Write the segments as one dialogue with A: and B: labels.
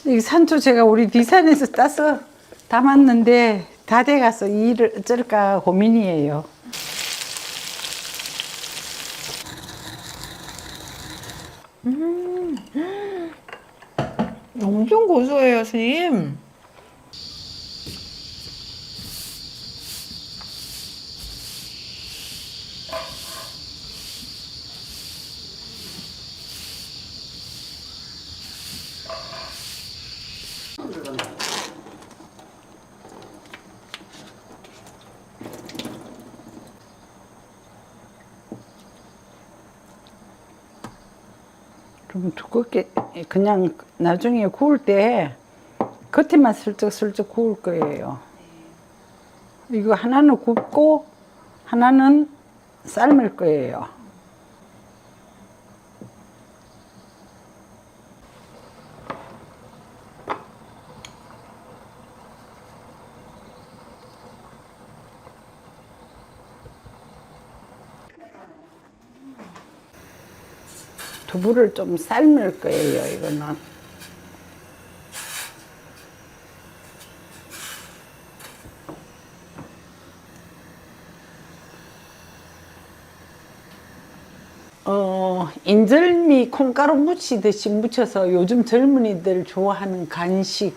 A: 이 산초 제가 우리 뒷산에서 따서 담았는데 다 돼가서 일을 어쩔까 고민이에요.
B: 엄청 고소해요, 스님.
A: 좀 두껍게 그냥 나중에 구울 때 겉에만 슬쩍슬쩍 구울 거예요. 이거 하나는 굽고 하나는 삶을 거예요. 두부를 좀 삶을 거예요, 이거는. 인절미 콩가루 무치듯이 무쳐서 요즘 젊은이들 좋아하는 간식.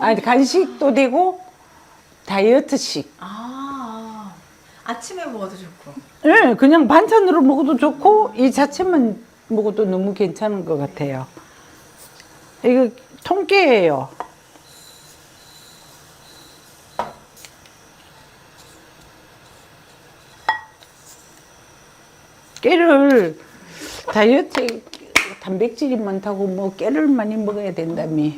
A: 아니, 간식도 되고 다이어트식.
B: 아침에 먹어도 좋고.
A: 네, 그냥 반찬으로 먹어도 좋고 이 자체만 먹어도 너무 괜찮은 것 같아요. 이거 통깨예요. 깨를 다이어트 단백질이 많다고 뭐 깨를 많이 먹어야 된다며.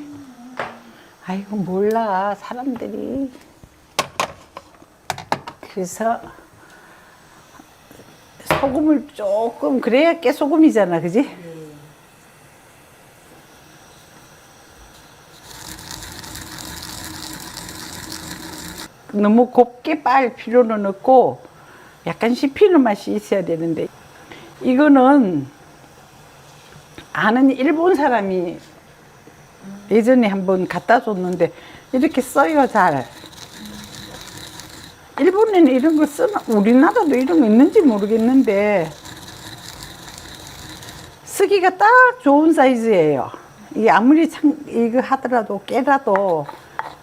A: 아이고 몰라 사람들이. 그래서 소금을 조금 그래야 깨소금이잖아, 그지? 너무 곱게 빻을 필요는 없고 약간 씹히는 맛이 있어야 되는데, 이거는 아는 일본 사람이 예전에 한번 갖다 줬는데 이렇게 써요, 잘. 일본에는 이런 거 쓰나? 우리나라도 이런 거 있는지 모르겠는데 쓰기가 딱 좋은 사이즈예요. 이게 아무리 이거 하더라도 깨라도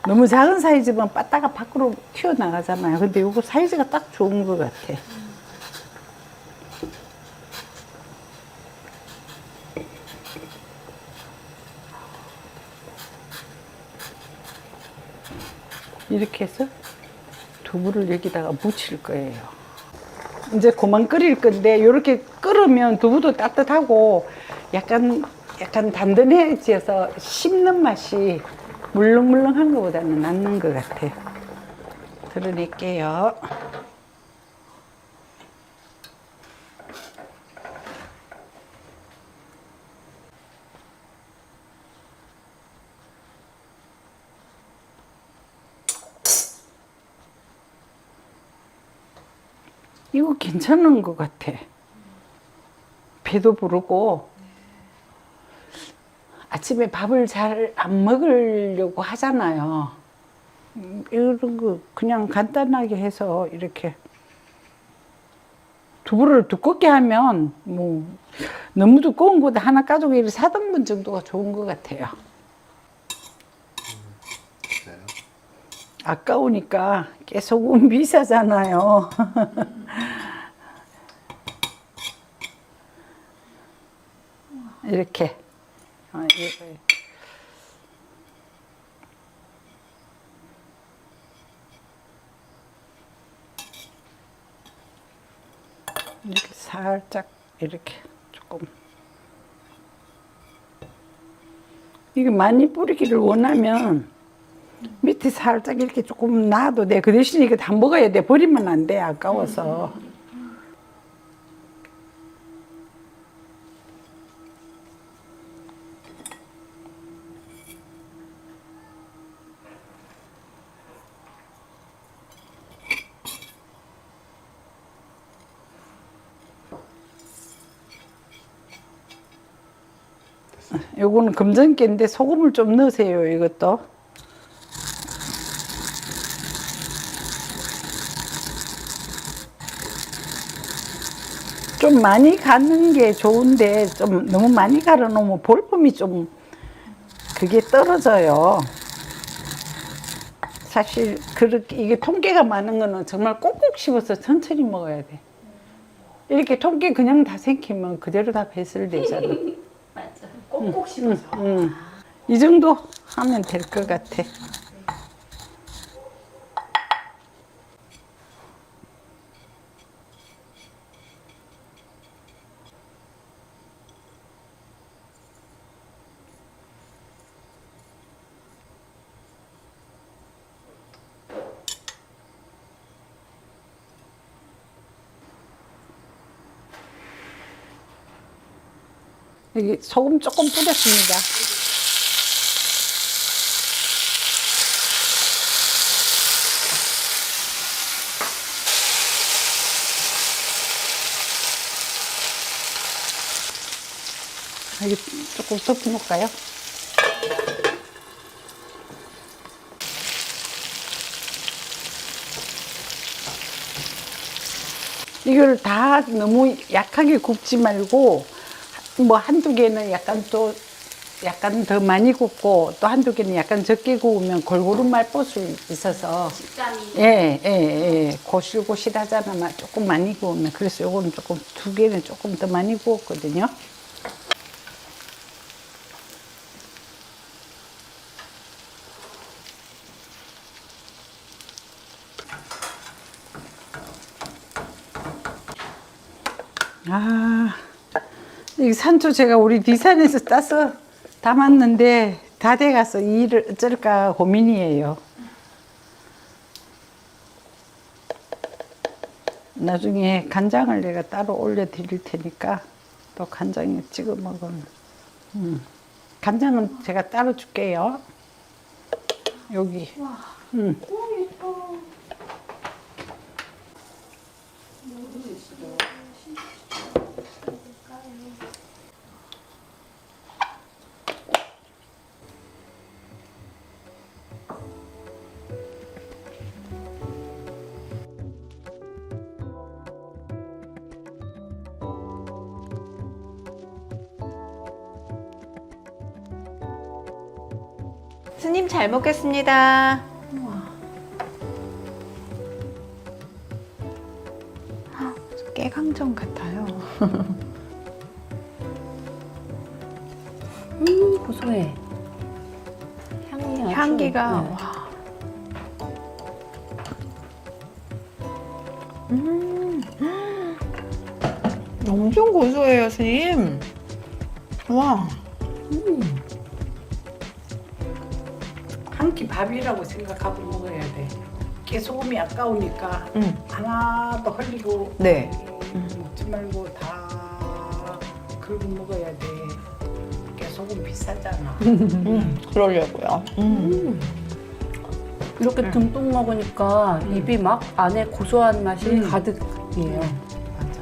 A: 너무 작은 사이즈면 빠따가 밖으로 튀어나가잖아요. 근데 이거 사이즈가 딱 좋은 것 같아. 이렇게 해서 두부를 여기다가 묻힐 거예요. 이제 그만 끓일 건데 이렇게 끓으면 두부도 따뜻하고 약간 단단해져서 씹는 맛이 물렁물렁한 것보다는 낫는 것 같아요. 드러낼게요. 이거 괜찮은 것 같아. 배도 부르고 아침에 밥을 잘 안 먹으려고 하잖아요. 이런 거 그냥 간단하게 해서 이렇게 두부를 두껍게 하면 뭐 너무 두꺼운 거보다 하나 가지고 4등분 정도가 좋은 것 같아요. 아까우니까 깨소금 비싸잖아요. 이렇게. 이렇게 살짝 이렇게 조금. 이게 많이 뿌리기를 원하면 밑에 살짝 이렇게 조금 놔도 돼. 그 대신 이거 다 먹어야 돼. 버리면 안 돼. 아까워서. 요거는 금전깨인데 소금을 좀 넣으세요. 이것도. 좀 많이 가는 게 좋은데 좀 너무 많이 갈아 놓으면 볼품이 좀 그게 떨어져요. 사실 그렇게 이게 통깨가 많은 거는 정말 꼭꼭 씹어서 천천히 먹어야 돼. 이렇게 통깨 그냥 다 생기면 그대로 다 배설되잖아.
C: 맞아. 꼭꼭 씹어서.
A: 이 정도 하면 될 것 같아. 여기 소금 조금 뿌렸습니다. 여기 조금 더 부을까요? 이걸 다 너무 약하게 굽지 말고 뭐 한두 개는 약간 또 약간 더 많이 굽고 또 한두 개는 약간 적게 구우면 골고루 맛볼 수 있어서
C: 식감이.
A: 예. 고실고실하잖아. 조금 많이 구우면. 그래서 요거는 조금 두 개는 조금 더 많이 구웠거든요. 이 산초 제가 우리 디산에서 따서 담았는데 다 돼가서 이 일을 어쩔까 고민이에요. 나중에 간장을 내가 따로 올려 드릴 테니까 또 간장에 찍어 먹으면. 간장은 제가 따로 줄게요. 여기.
B: 스님 잘 먹겠습니다. 깨강정 같아요.
C: 고소해. 향이 아주.
B: 향기가
C: 네.
B: 와. 엄청 고소해요, 스님. 와.
A: 한 끼 밥이라고 생각하고 먹어야 돼. 깨소금이 아까우니까 하나도 흘리고
B: 네.
A: 먹지 말고 다 긁어 먹어야 돼. 깨소금 비싸잖아.
B: 그러려고요.
C: 이렇게 듬뿍 먹으니까 입이 막 안에 고소한 맛이 가득이에요.
A: 맞아.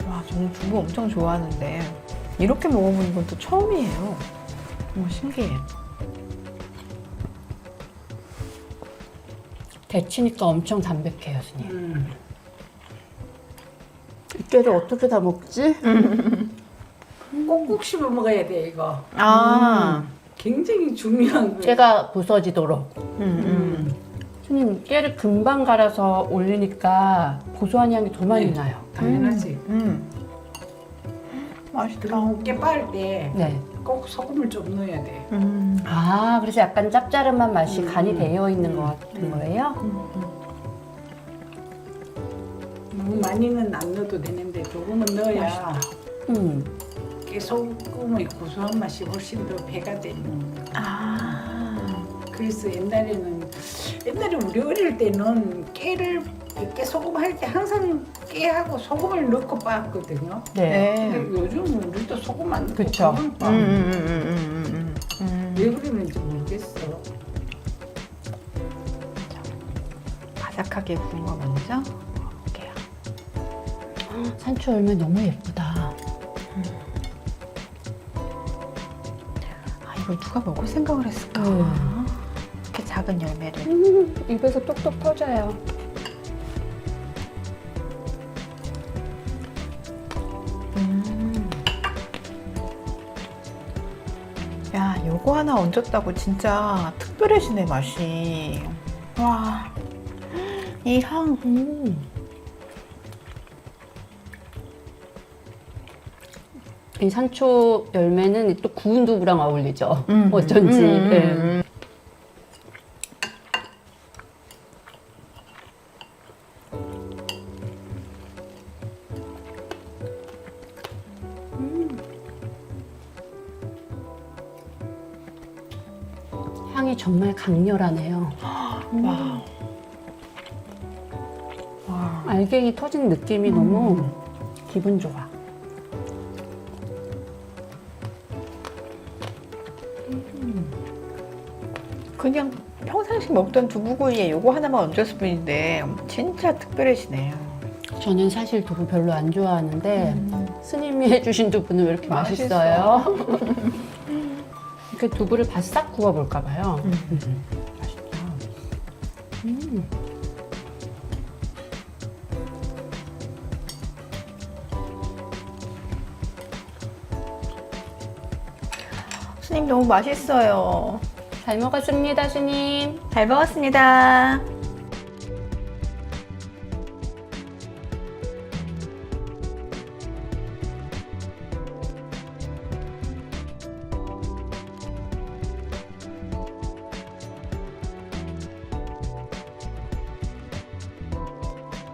B: 와, 저는 두부 엄청 좋아하는데 이렇게 먹어보는 건 또 처음이에요. 신기해.
C: 데치니까 엄청 담백해요, 스님. 이 깨를 어떻게 다 먹지?
A: 꼭꼭 씹어 먹어야 돼 이거.
B: 아.
A: 굉장히 중요한 거야.
C: 깨가 부서지도록. 스님, 깨를 금방 갈아서 올리니까 고소한 향이 더 많이 나요.
A: 당연하지.
B: 맛있다.
A: 그리고 깨 빻을 때
C: 네.
A: 꼭 소금을 좀 넣어야 돼.
C: 아, 그래서 약간 짭짤한 맛이 간이 되어 있는 것 같은 거예요?
A: 너무 많이는 안 넣어도 되는데 조금은 넣어야 깨소금의 고소한 맛이 훨씬 더 배가 되는 거야.
B: 아.
A: 그래서 옛날에 우리 어릴 때는 깨소금 할 때 항상 깨하고 소금을 넣고 빻았거든요.
C: 네.
A: 근데 요즘은 우리도 소금 안 넣고
C: 그쵸.
A: 그냥 빻아. 왜 그러는지 모르겠어.
B: 바삭하게 구운 거 먼저 먹을게요.
C: 산초 열매 너무 예쁘다.
B: 이걸 누가 먹을 생각을 했을까? 이렇게 작은 열매를.
C: 입에서 똑똑 터져요.
B: 야, 요거 하나 얹었다고 진짜 특별해지네, 맛이. 와, 이 향.
C: 이 산초 열매는 또 구운 두부랑 어울리죠. 어쩐지. 네. 향이 정말 강렬하네요.
B: 와. 와.
C: 알갱이 터진 느낌이 너무 기분 좋아.
B: 그냥 평상시 먹던 두부구이에 요거 하나만 얹었을 뿐인데 진짜 특별해지네요.
C: 저는 사실 두부 별로 안 좋아하는데 스님이 해주신 두부는 왜 이렇게 맛있어요? 이렇게 두부를 바싹 구워볼까 봐요. 맛있다.
B: 스님 너무 맛있어요.
C: 잘 먹었습니다, 스님.
B: 잘 먹었습니다.